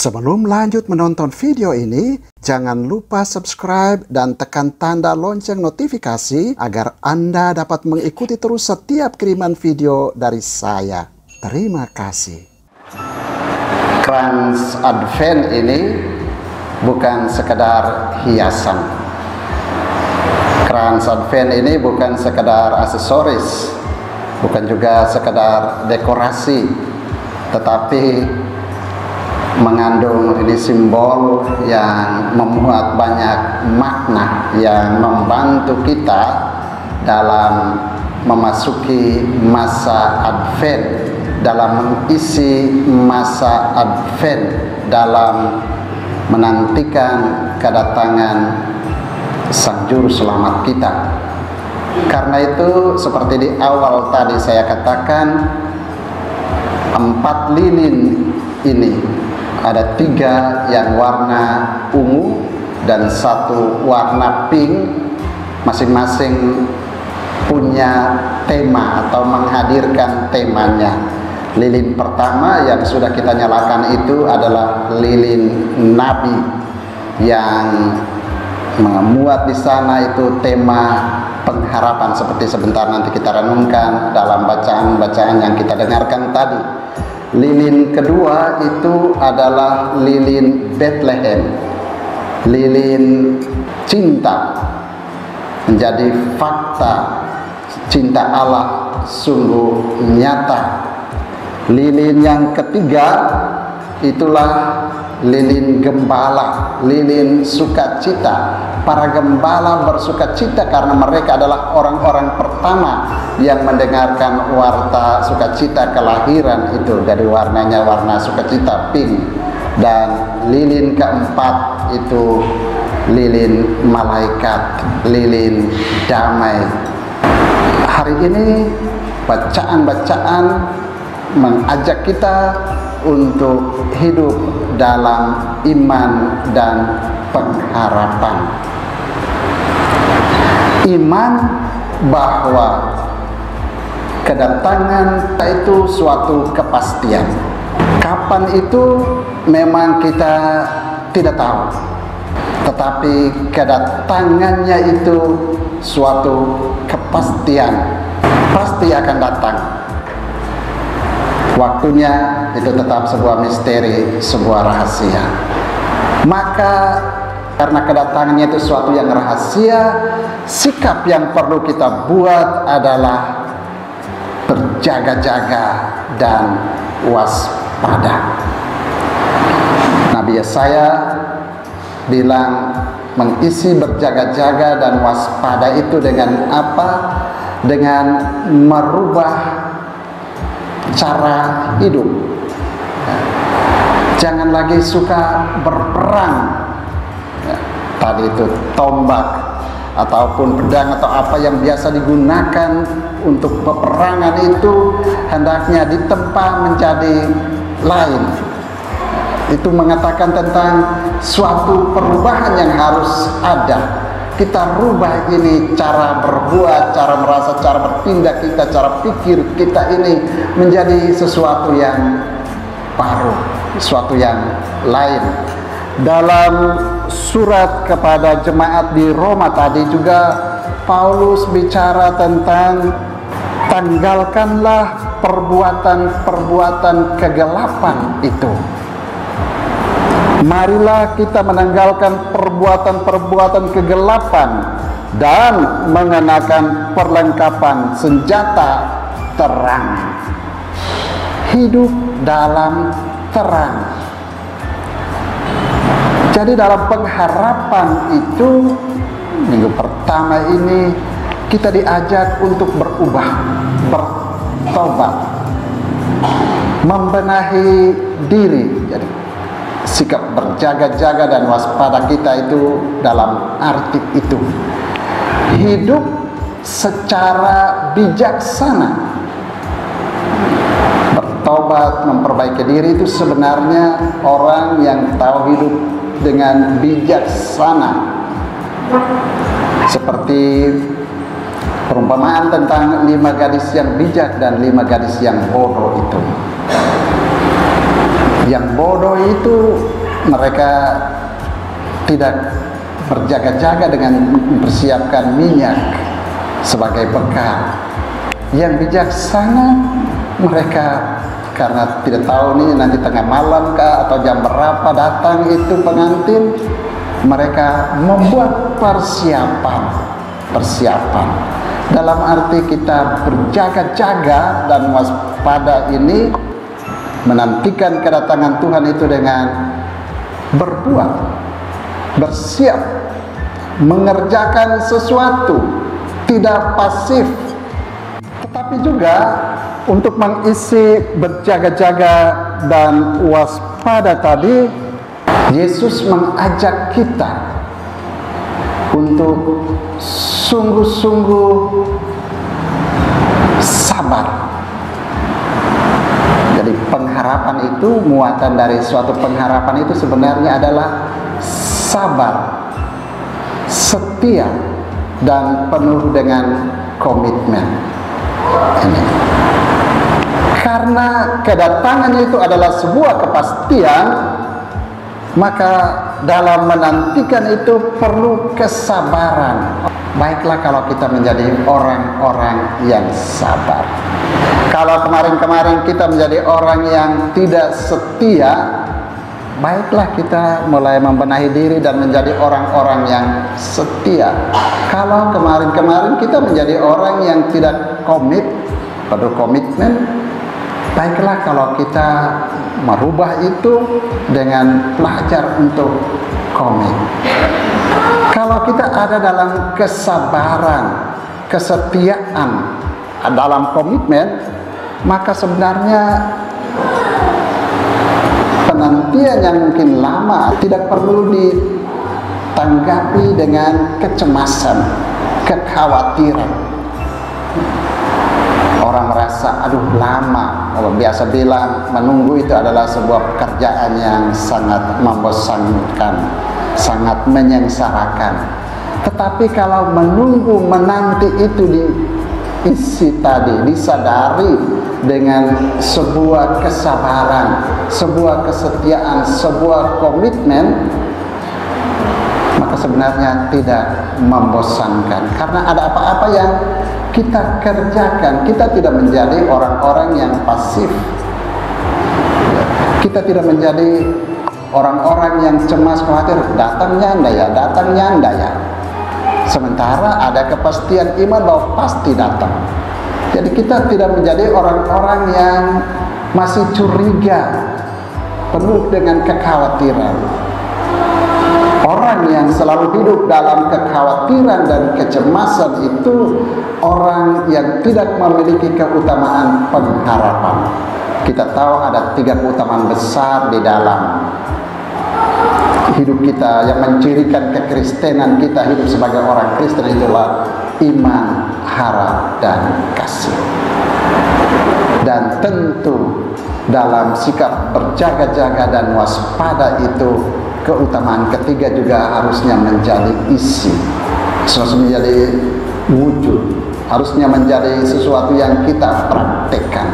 Sebelum lanjut menonton video ini, jangan lupa subscribe dan tekan tanda lonceng notifikasi agar Anda dapat mengikuti terus setiap kiriman video dari saya. Terima kasih. Krans Advent ini bukan sekedar hiasan. Krans Advent ini bukan sekedar aksesoris, bukan juga sekedar dekorasi, tetapi mengandung ini simbol yang memuat banyak makna yang membantu kita dalam memasuki masa Advent, dalam mengisi masa Advent, dalam menantikan kedatangan Sang Juru Selamat kita. Karena itu, seperti di awal tadi saya katakan, 4 lilin ini ada 3 yang warna ungu dan 1 warna pink, masing-masing punya tema atau menghadirkan temanya. Lilin pertama yang sudah kita nyalakan itu adalah lilin Nabi, yang memuat di sana itu tema pengharapan, seperti sebentar nanti kita renungkan dalam bacaan-bacaan yang kita dengarkan tadi. Lilin kedua itu adalah lilin Bethlehem, lilin cinta, menjadi fakta cinta Allah sungguh nyata. Lilin yang ketiga itulah lilin gembala, lilin sukacita. Para gembala bersukacita karena mereka adalah orang-orang pertama yang mendengarkan warta sukacita kelahiran itu. Dari warnanya warna sukacita pink. Dan lilin keempat itu lilin malaikat, lilin damai. Hari ini bacaan-bacaan mengajak kita untuk hidup dalam iman dan pengharapan. Iman bahwa kedatangan itu suatu kepastian. Kapan itu memang kita tidak tahu, tetapi kedatangannya itu suatu kepastian, pasti akan datang. Waktunya itu tetap sebuah misteri, sebuah rahasia. Maka karena kedatangannya itu sesuatu yang rahasia, sikap yang perlu kita buat adalah berjaga-jaga dan waspada. Nabi Yesaya bilang mengisi berjaga-jaga dan waspada itu dengan apa? Dengan merubah cara hidup. Jangan lagi suka berperang. Tadi itu tombak ataupun pedang atau apa yang biasa digunakan untuk peperangan itu hendaknya ditempa menjadi lain. Itu mengatakan tentang suatu perubahan yang harus ada. Kita rubah ini cara berbuat, cara merasa, cara bertindak kita, cara pikir kita ini menjadi sesuatu yang baru, sesuatu yang lain. Dalam surat kepada jemaat di Roma tadi juga Paulus bicara tentang tanggalkanlah perbuatan-perbuatan kegelapan itu. Marilah kita menanggalkan perbuatan-perbuatan kegelapan dan mengenakan perlengkapan senjata terang. Hidup dalam terang. Jadi dalam pengharapan itu, minggu pertama ini kita diajak untuk berubah, bertobat, membenahi diri. Jadi sikap berjaga-jaga dan waspada kita itu dalam arti itu hidup secara bijaksana. Bertobat, memperbaiki diri itu sebenarnya orang yang tahu hidup dengan bijaksana. Seperti perumpamaan tentang 5 gadis yang bijak dan 5 gadis yang bodoh itu. Yang bodoh itu mereka tidak berjaga-jaga dengan mempersiapkan minyak sebagai bekal. Yang bijaksana mereka, karena tidak tahu nih nanti tengah malam kah atau jam berapa datang itu pengantin, mereka membuat persiapan dalam arti kita berjaga-jaga dan waspada ini, menantikan kedatangan Tuhan itu dengan berbuat, bersiap, mengerjakan sesuatu, tidak pasif. Tetapi juga untuk mengisi berjaga-jaga dan waspada tadi, Yesus mengajak kita untuk sungguh-sungguh sabar. Jadi pengharapan itu, muatan dari suatu pengharapan itu sebenarnya adalah sabar, setia, dan penuh dengan komitmen. Ini. Karena kedatangannya itu adalah sebuah kepastian, maka dalam menantikan itu perlu kesabaran. Baiklah kalau kita menjadi orang-orang yang sabar. Kalau kemarin-kemarin kita menjadi orang yang tidak setia, baiklah kita mulai membenahi diri dan menjadi orang-orang yang setia. Kalau kemarin-kemarin kita menjadi orang yang tidak perlu komitmen, baiklah kalau kita merubah itu dengan belajar untuk komit. Kalau kita ada dalam kesabaran, kesetiaan, dalam komitmen, maka sebenarnya penantian yang mungkin lama tidak perlu ditanggapi dengan kecemasan, kekhawatiran. Orang merasa, aduh lama. Kalau biasa bilang, menunggu itu adalah sebuah pekerjaan yang sangat membosankan, sangat menyengsarakan. Tetapi kalau menunggu, menanti itu diisi tadi, disadari dengan sebuah kesabaran, sebuah kesetiaan, sebuah komitmen, maka sebenarnya tidak membosankan. Karena ada apa-apa yang kita kerjakan, kita tidak menjadi orang-orang yang pasif. Kita tidak menjadi orang-orang yang cemas, khawatir, datangnya enggak ya, datangnya enggak ya. Sementara ada kepastian iman bahwa pasti datang. Jadi kita tidak menjadi orang-orang yang masih curiga, penuh dengan kekhawatiran. Orang yang selalu hidup dalam kekhawatiran dan kecemasan itu orang yang tidak memiliki keutamaan pengharapan. Kita tahu ada 3 keutamaan besar di dalam hidup kita yang mencirikan kekristenan kita hidup sebagai orang Kristen, itulah iman, harap, dan kasih. Dan tentu dalam sikap berjaga-jaga dan waspada itu, keutamaan ketiga juga harusnya menjadi isi, harusnya menjadi wujud, harusnya menjadi sesuatu yang kita praktekkan.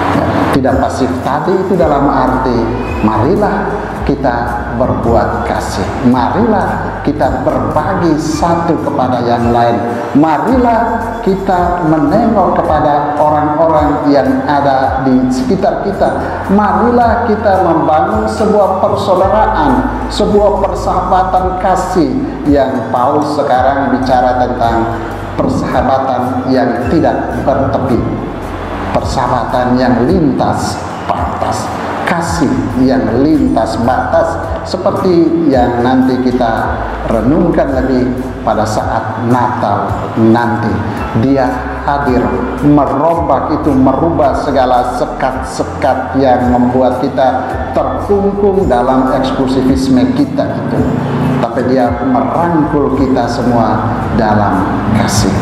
Ya, tidak pasif tadi itu dalam arti marilah kita berbuat kasih, marilah kita berbagi satu kepada yang lain, marilah kita menengok kepada orang-orang yang ada di sekitar kita, marilah kita membangun sebuah persaudaraan, sebuah persahabatan kasih yang Paulus sekarang bicara tentang persahabatan yang tidak bertepi, persahabatan yang lintas batas, kasih yang lintas batas, seperti yang nanti kita renungkan lebih pada saat Natal nanti. Dia hadir merubah segala sekat-sekat yang membuat kita terkungkung dalam eksklusivisme kita itu, tapi dia merangkul kita semua dalam kasih.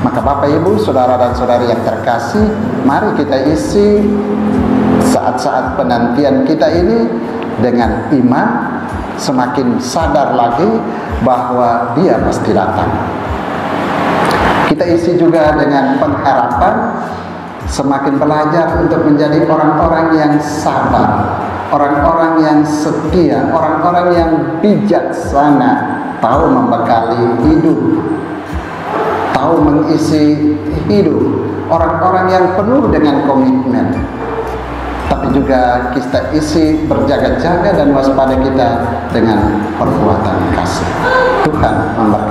Maka Bapak Ibu, saudara dan saudari yang terkasih, mari kita isi saat-saat penantian kita ini dengan iman, semakin sadar lagi bahwa dia pasti datang. Kita isi juga dengan pengharapan, semakin belajar untuk menjadi orang-orang yang sabar, orang-orang yang setia, orang-orang yang bijaksana, tahu membekali hidup, tahu mengisi hidup, orang-orang yang penuh dengan komitmen. Tapi juga kita isi berjaga-jaga dan waspada kita dengan perbuatan kasih. Tuhan memberkati.